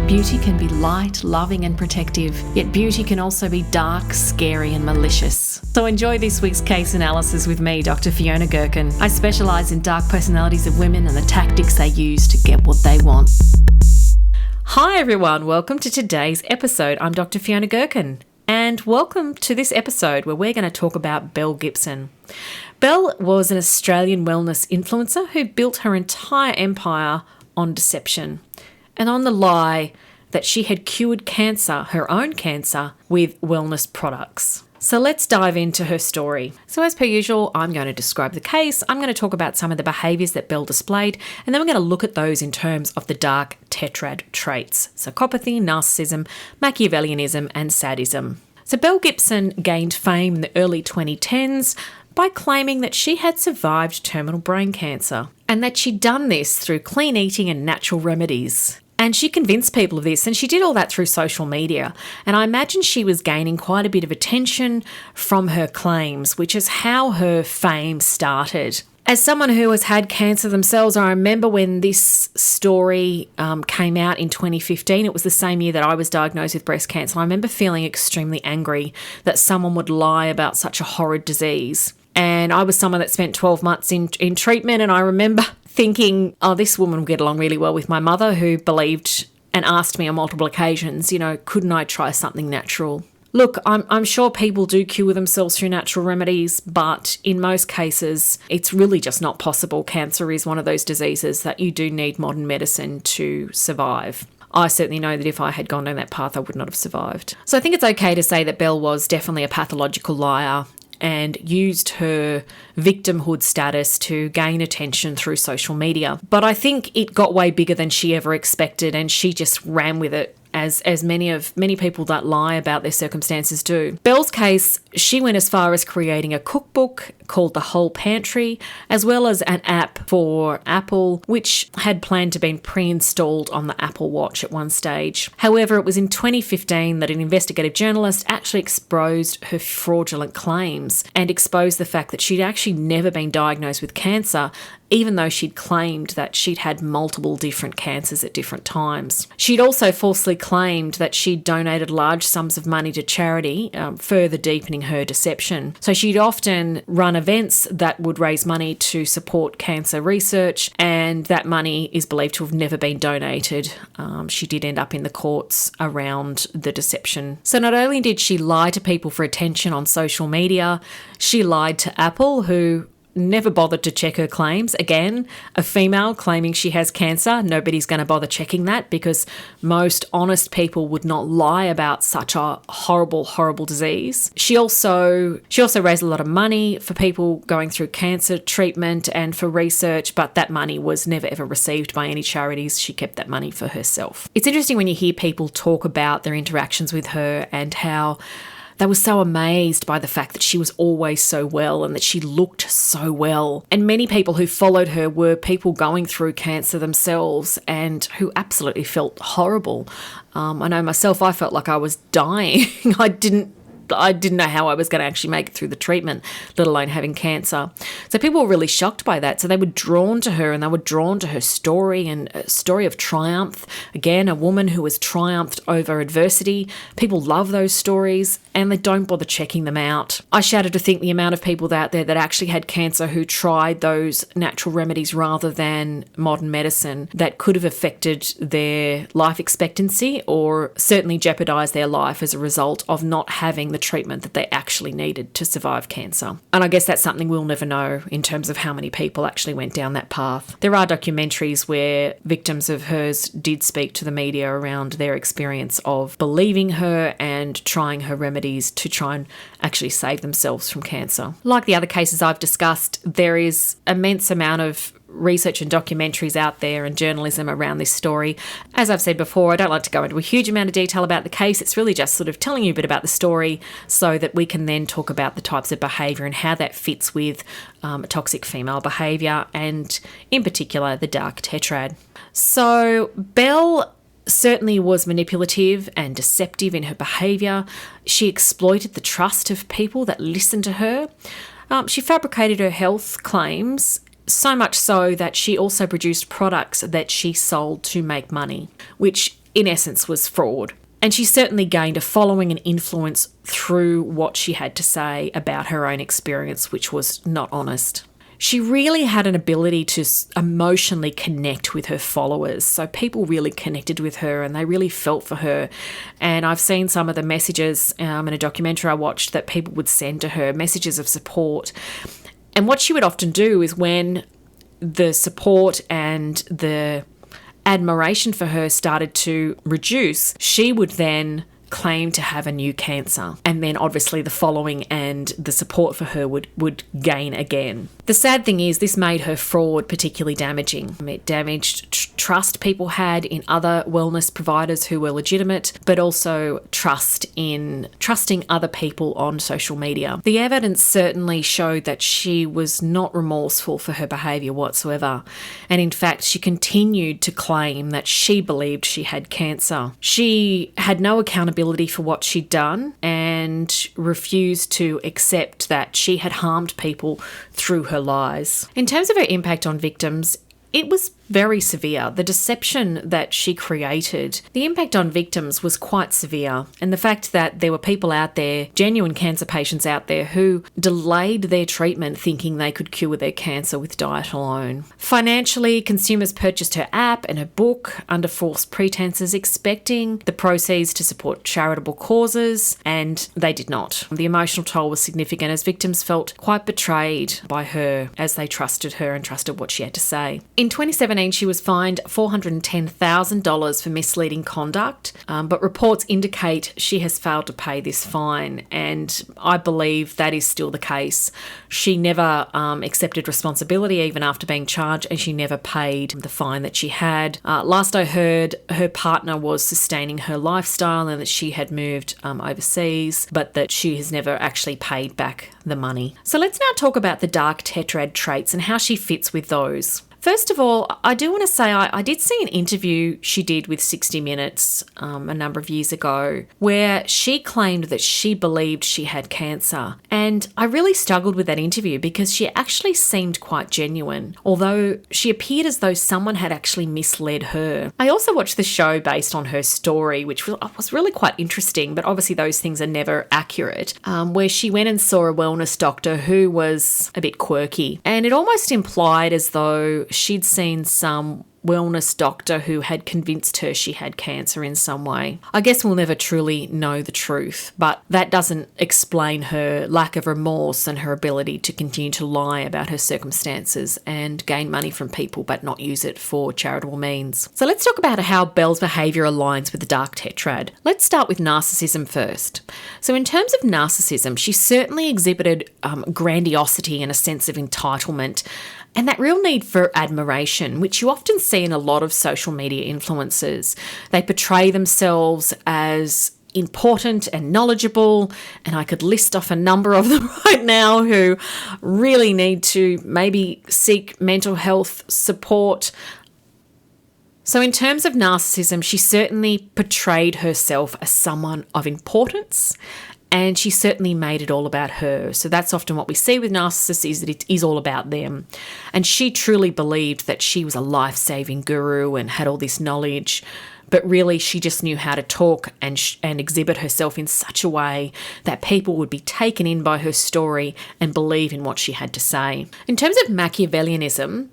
Beauty can be light, loving and protective, yet beauty can also be dark, scary and malicious. So enjoy this week's case analysis with me, Dr. Fiona Gherkin. I specialise in dark personalities of women and the tactics they use to get what they want. Hi everyone, welcome to today's episode. I'm Dr. Fiona Gherkin, and welcome to this episode where we're going to talk about Belle Gibson. Belle was an Australian wellness influencer who built her entire empire on deception and on the lie that she had cured cancer, her own cancer, with wellness products. So let's dive into her story. So as per usual, I'm going to describe the case, I'm going to talk about some of the behaviours that Belle displayed, and then we're going to look at those in terms of the dark tetrad traits: psychopathy, narcissism, Machiavellianism and sadism. So Belle Gibson gained fame in the early 2010s by claiming that she had survived terminal brain cancer and that she'd done this through clean eating and natural remedies. And she convinced people of this, and she did all that through social media. And I imagine she was gaining quite a bit of attention from her claims, which is how her fame started. As someone who has had cancer themselves, I remember when this story came out in 2015. It was the same year that I was diagnosed with breast cancer. I remember feeling extremely angry that someone would lie about such a horrid disease. And I was someone that spent 12 months in treatment, and I remember thinking, oh, this woman will get along really well with my mother, who believed and asked me on multiple occasions, couldn't I try something natural? Look, I'm sure people do cure themselves through natural remedies, but in most cases, it's really just not possible. Cancer is one of those diseases that you do need modern medicine to survive. I certainly know that if I had gone down that path, I would not have survived. So I think it's okay to say that Belle was definitely a pathological liar and used her victimhood status to gain attention through social media. But I think it got way bigger than she ever expected, and she just ran with it, as many people that lie about their circumstances do. Belle's case, she went as far as creating a cookbook called The Whole Pantry, as well as an app for Apple, which had planned to be pre-installed on the Apple Watch at one stage. However, it was in 2015 that an investigative journalist actually exposed her fraudulent claims and exposed the fact that she'd actually never been diagnosed with cancer, even though she'd claimed that she'd had multiple different cancers at different times. She'd also falsely claimed that she'd donated large sums of money to charity, further deepening her deception. So she'd often run events that would raise money to support cancer research, and that money is believed to have never been donated. She did end up in the courts around the deception. So not only did she lie to people for attention on social media, she lied to Apple, who never bothered to check her claims. Again, a female claiming she has cancer, nobody's going to bother checking that, because most honest people would not lie about such a horrible, horrible disease. She also raised a lot of money for people going through cancer treatment and for research, but that money was never ever received by any charities. She kept that money for herself. It's interesting when you hear people talk about their interactions with her and how they were so amazed by the fact that she was always so well and that she looked so well. And many people who followed her were people going through cancer themselves and who absolutely felt horrible. I know myself, I felt like I was dying. I didn't know how I was going to actually make it through the treatment, let alone having cancer. So people were really shocked by that. So they were drawn to her, and they were drawn to her story, and a story of triumph. Again, a woman who has triumphed over adversity. People love those stories, and they don't bother checking them out. I shudder to think the amount of people out there that actually had cancer who tried those natural remedies rather than modern medicine that could have affected their life expectancy or certainly jeopardised their life as a result of not having the treatment that they actually needed to survive cancer. And I guess that's something we'll never know in terms of how many people actually went down that path. There are documentaries where victims of hers did speak to the media around their experience of believing her and trying her remedies to try and actually save themselves from cancer. Like the other cases I've discussed, there is immense amount of research and documentaries out there and journalism around this story. As I've said before, I don't like to go into a huge amount of detail about the case. It's really just sort of telling you a bit about the story so that we can then talk about the types of behaviour and how that fits with toxic female behaviour, and in particular the dark tetrad. So Belle certainly was manipulative and deceptive in her behaviour. She exploited the trust of people that listened to her. She fabricated her health claims, so much so that she also produced products that she sold to make money, which in essence was fraud. And she certainly gained a following and influence through what she had to say about her own experience, which was not honest. She really had an ability to emotionally connect with her followers. So people really connected with her and they really felt for her. And I've seen some of the messages in a documentary I watched that people would send to her, messages of support. And what she would often do is when the support and the admiration for her started to reduce, she would then claim to have a new cancer. And then obviously the following and the support for her would gain again. The sad thing is this made her fraud particularly damaging. It damaged trust people had in other wellness providers who were legitimate, but also trusting other people on social media. The evidence certainly showed that she was not remorseful for her behaviour whatsoever. And in fact, she continued to claim that she believed she had cancer. She had no accountability for what she'd done and refused to accept that she had harmed people through her lies. In terms of her impact on victims, it was very severe. The deception that she created, the impact on victims was quite severe. And the fact that there were people out there, genuine cancer patients out there, who delayed their treatment thinking they could cure their cancer with diet alone. Financially, consumers purchased her app and her book under false pretenses, expecting the proceeds to support charitable causes, and they did not. The emotional toll was significant as victims felt quite betrayed by her as they trusted her and trusted what she had to say. In 2017, she was fined $410,000 for misleading conduct, but reports indicate she has failed to pay this fine, and I believe that is still the case. She never accepted responsibility even after being charged, and she never paid the fine that she had. Last I heard, her partner was sustaining her lifestyle and that she had moved overseas, but that she has never actually paid back the money. So let's now talk about the dark tetrad traits and how she fits with those. First of all, I do want to say I did see an interview she did with 60 Minutes a number of years ago where she claimed that she believed she had cancer. And I really struggled with that interview because she actually seemed quite genuine, although she appeared as though someone had actually misled her. I also watched the show based on her story, which was really quite interesting, but obviously those things are never accurate, where she went and saw a wellness doctor who was a bit quirky. And it almost implied as though she'd seen some wellness doctor who had convinced her she had cancer in some way. I guess we'll never truly know the truth, but that doesn't explain her lack of remorse and her ability to continue to lie about her circumstances and gain money from people but not use it for charitable means. So let's talk about how Belle's behaviour aligns with the dark tetrad. Let's start with narcissism first. So in terms of narcissism, she certainly exhibited grandiosity and a sense of entitlement, and that real need for admiration, which you often see in a lot of social media influencers. They portray themselves as important and knowledgeable, and I could list off a number of them right now who really need to maybe seek mental health support. So in terms of narcissism, she certainly portrayed herself as someone of importance, and she certainly made it all about her. So that's often what we see with narcissists, is that it is all about them. And she truly believed that she was a life-saving guru and had all this knowledge, but really she just knew how to talk and exhibit herself in such a way that people would be taken in by her story and believe in what she had to say. In terms of Machiavellianism,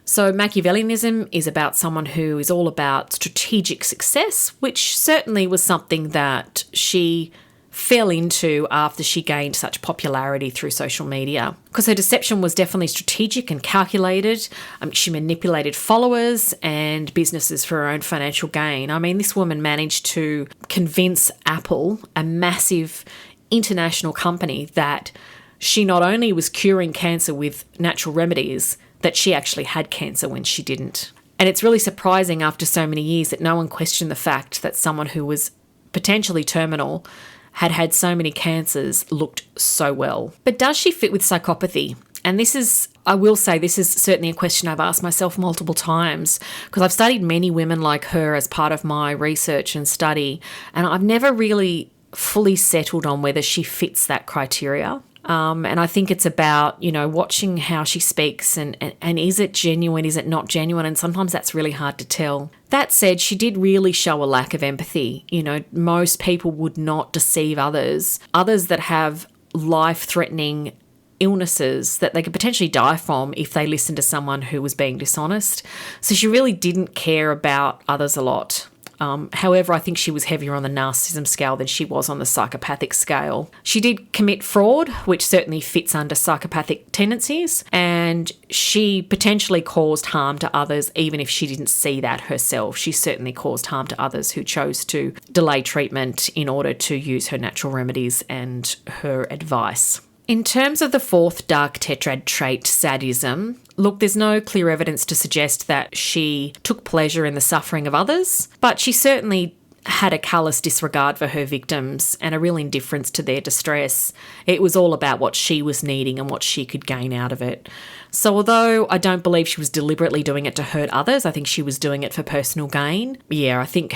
so Machiavellianism is about someone who is all about strategic success, which certainly was something that she fell into after she gained such popularity through social media, because her deception was definitely strategic and calculated. She manipulated followers and businesses for her own financial gain. I mean, this woman managed to convince Apple, a massive international company, that she not only was curing cancer with natural remedies, that she actually had cancer when she didn't. And it's really surprising after so many years that no one questioned the fact that someone who was potentially terminal had so many cancers looked so well. But does she fit with psychopathy? And this is, I will say, this is certainly a question I've asked myself multiple times, because I've studied many women like her as part of my research and study, and I've never really fully settled on whether she fits that criteria. And I think it's about, watching how she speaks and is it genuine, is it not genuine? And sometimes that's really hard to tell. That said, she did really show a lack of empathy. Most people would not deceive others that have life-threatening illnesses that they could potentially die from if they listened to someone who was being dishonest. So she really didn't care about others a lot. However, I think she was heavier on the narcissism scale than she was on the psychopathic scale. She did commit fraud, which certainly fits under psychopathic tendencies, and she potentially caused harm to others even if she didn't see that herself. She certainly caused harm to others who chose to delay treatment in order to use her natural remedies and her advice. In terms of the fourth dark tetrad trait, sadism, look, there's no clear evidence to suggest that she took pleasure in the suffering of others, but she certainly had a callous disregard for her victims and a real indifference to their distress. It was all about what she was needing and what she could gain out of it. So although I don't believe she was deliberately doing it to hurt others, I think she was doing it for personal gain. Yeah, I think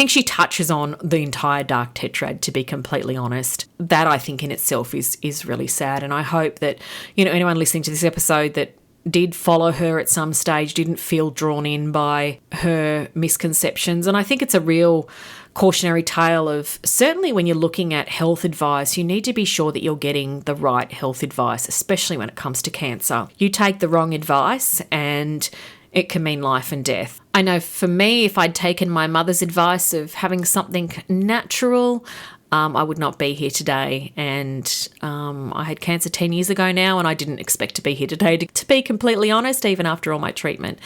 she touches on the entire dark tetrad, to be completely honest. That I think in itself is really sad. And I hope that, anyone listening to this episode that did follow her at some stage didn't feel drawn in by her misconceptions. And I think it's a real cautionary tale of, certainly when you're looking at health advice, you need to be sure that you're getting the right health advice, especially when it comes to cancer. You take the wrong advice and it can mean life and death. I know for me, if I'd taken my mother's advice of having something natural, I would not be here today. And I had cancer 10 years ago now, and I didn't expect to be here today, to be completely honest, even after all my treatment.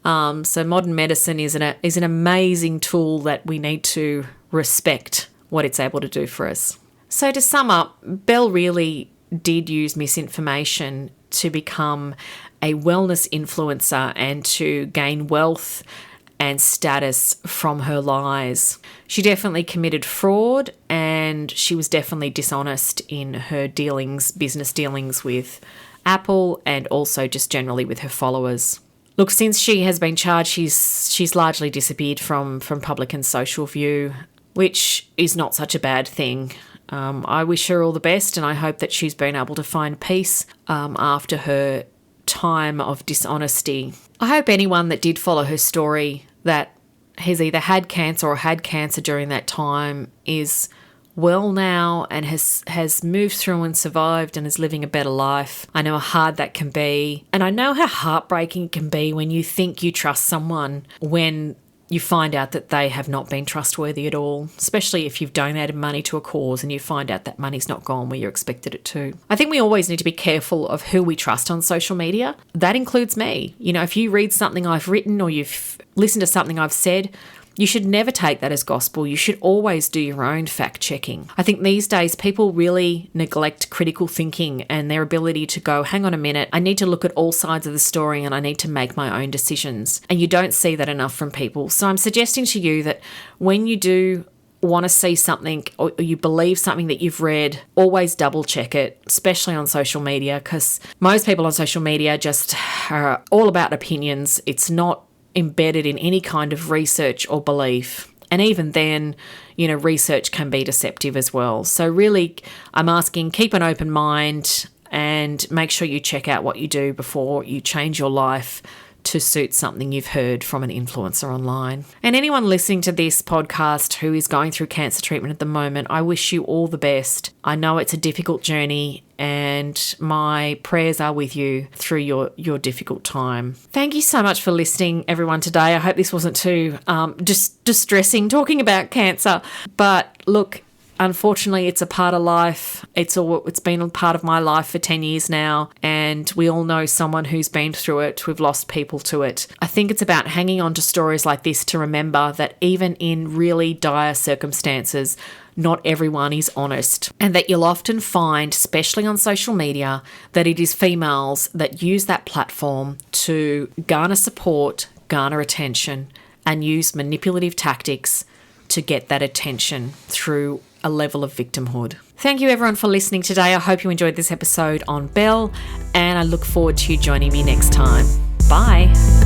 So modern medicine is an amazing tool that we need to respect what it's able to do for us. So to sum up, Belle really did use misinformation to become a wellness influencer and to gain wealth and status from her lies. She definitely committed fraud, and she was definitely dishonest in her business dealings with Apple and also just generally with her followers. Look, since she has been charged, she's largely disappeared from public and social view, which is not such a bad thing. I wish her all the best, and I hope that she's been able to find peace after her time of dishonesty. I hope anyone that did follow her story that has either had cancer or had cancer during that time is well now and has moved through and survived and is living a better life. I know how hard that can be, and I know how heartbreaking it can be when you think you trust someone when you find out that they have not been trustworthy at all, especially if you've donated money to a cause and you find out that money's not gone where you expected it to. I think we always need to be careful of who we trust on social media. That includes me. If you read something I've written or you've listened to something I've said, you should never take that as gospel. You should always do your own fact checking. I think these days people really neglect critical thinking and their ability to go, hang on a minute, I need to look at all sides of the story and I need to make my own decisions. And you don't see that enough from people. So I'm suggesting to you that when you do want to see something or you believe something that you've read, always double check it, especially on social media, because most people on social media just are all about opinions. It's not embedded in any kind of research or belief. And even then, research can be deceptive as well. So really, I'm asking, keep an open mind and make sure you check out what you do before you change your life to suit something you've heard from an influencer online. And anyone listening to this podcast who is going through cancer treatment at the moment, I wish you all the best. I know it's a difficult journey and my prayers are with you through your difficult time. Thank you so much for listening, everyone, today. I hope this wasn't too just distressing talking about cancer. But look, unfortunately, it's a part of life. It's been a part of my life for 10 years now, and we all know someone who's been through it. We've lost people to it. I think it's about hanging on to stories like this to remember that even in really dire circumstances, not everyone is honest, and that you'll often find, especially on social media, that it is females that use that platform to garner support, garner attention, and use manipulative tactics to get that attention through a level of victimhood. Thank you everyone for listening today. I hope you enjoyed this episode on Belle, and I look forward to you joining me next time. Bye.